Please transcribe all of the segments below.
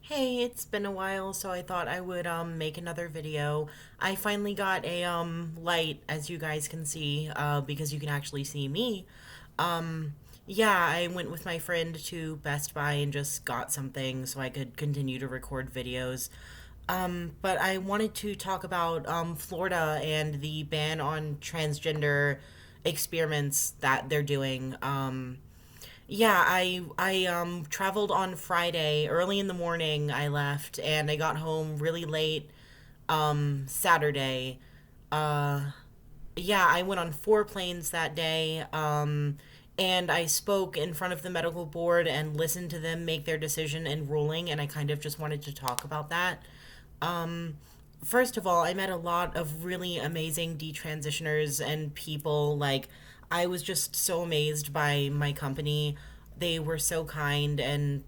Hey, it's been a while, so I thought I would make another video. I finally got a light, as you guys can see, because you can actually see me. Um yeah, I went with my friend to Best Buy and just got something so I could continue to record videos. But I wanted to talk about Florida and the ban on transgender experiments that they're doing. Yeah, I traveled on Friday early in the morning. I left and I got home really late Saturday. Uh yeah, I went on four planes that day. And I spoke in front of the medical board and listened to them make their decision and ruling, and I kind of just wanted to talk about that. Um, First of all, I met a lot of really amazing detransitioners and people. Like, I was just so amazed by my company. They were so kind and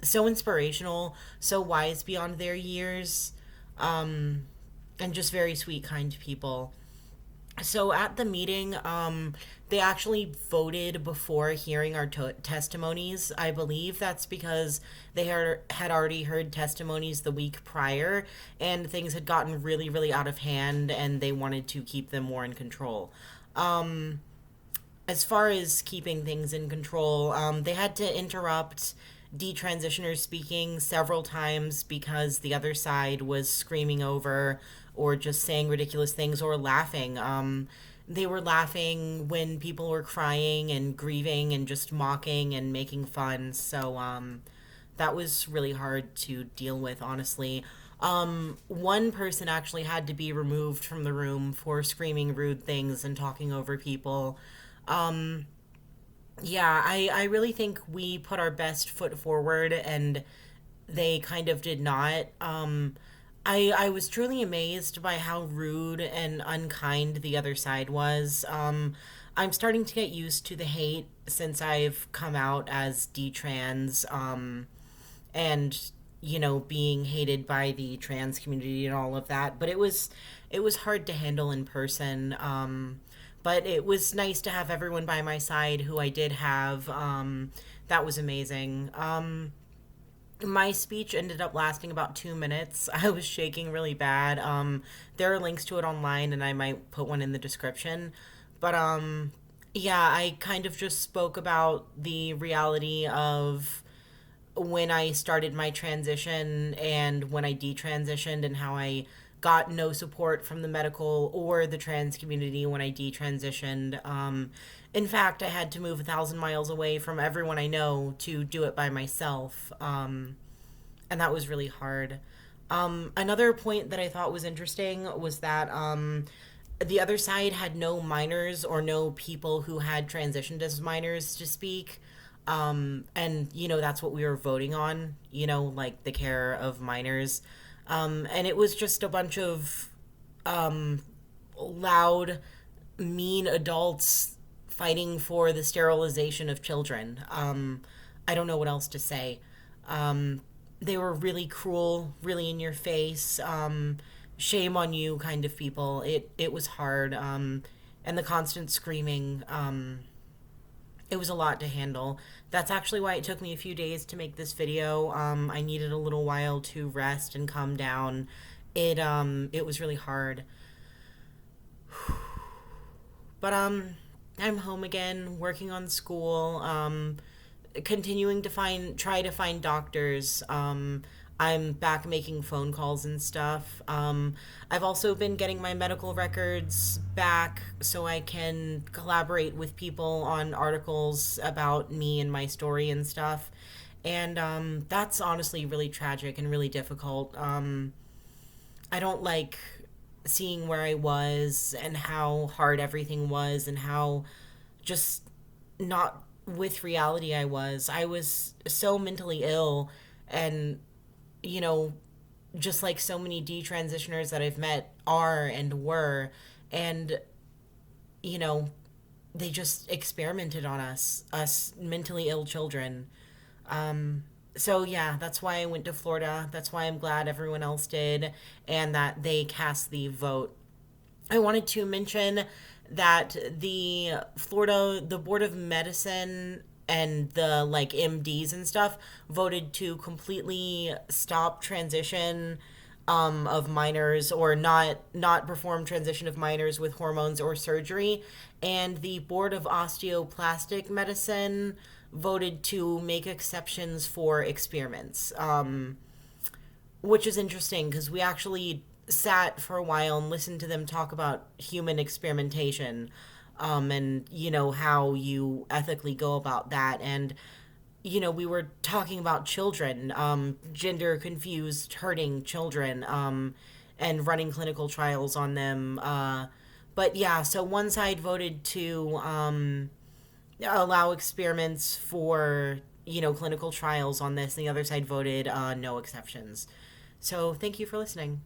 so inspirational, so wise beyond their years, um, and just very sweet, kind people. So at the meeting, they actually voted before hearing our testimonies. I believe that's because had already heard testimonies the week prior, and things had gotten really, really out of hand, and they wanted to keep them more in control. As far as keeping things in control, they had to interrupt detransitioners speaking several times because the other side was screaming over or just saying ridiculous things or laughing. They were laughing when people were crying and grieving and just mocking and making fun. So that was really hard to deal with, honestly. One person actually had to be removed from the room for screaming rude things and talking over people. Um, yeah, I really think we put our best foot forward and they kind of did not. I was truly amazed by how rude and unkind the other side was. I'm starting to get used to the hate since I've come out as detrans, and being hated by the trans community and all of that. But it was hard to handle in person. But it was nice to have everyone by my side who I did have. That was amazing. My speech ended up lasting about 2 minutes. I was shaking really bad. There are links to it online, and I might put one in the description. But yeah, I kind of just spoke about the reality of when I started my transition and when I detransitioned, and how I got no support from the medical or the trans community when I detransitioned. In fact, I had to move 1,000 miles away from everyone I know to do it by myself, and that was really hard. Another point that I thought was interesting was that the other side had no minors or no people who had transitioned as minors to speak. And that's what we were voting on, like the care of minors. And it was just a bunch of loud, mean adults fighting for the sterilization of children. I don't know what else to say. They were really cruel, really in your face, shame on you kind of people. It was hard, and the constant screaming. It was a lot to handle. That's actually why it took me a few days to make this video. I needed a little while to rest and calm down. It was really hard. But I'm home again, working on school, continuing to try to find doctors. I'm back making phone calls and stuff. I've also been getting my medical records back so I can collaborate with people on articles about me and my story and stuff. And that's honestly really tragic and really difficult. I don't like seeing where I was and how hard everything was and how just not with reality I was. I was so mentally ill, and you know, just like so many detransitioners that I've met are and were, and you know, they just experimented on us mentally ill children. So yeah, that's why I went to Florida. That's why I'm glad everyone else did, and that they cast the vote. I wanted to mention that the Board of Medicine and the like MDs and stuff voted to completely stop transition of minors, or not perform transition of minors with hormones or surgery, and the board of osteoplastic medicine voted to make exceptions for experiments, which is interesting because we actually sat for a while and listened to them talk about human experimentation, and how you ethically go about that. And we were talking about children, gender confused, hurting children, and running clinical trials on them. But yeah, so one side voted to allow experiments for, clinical trials on this, and the other side voted no exceptions. So thank you for listening.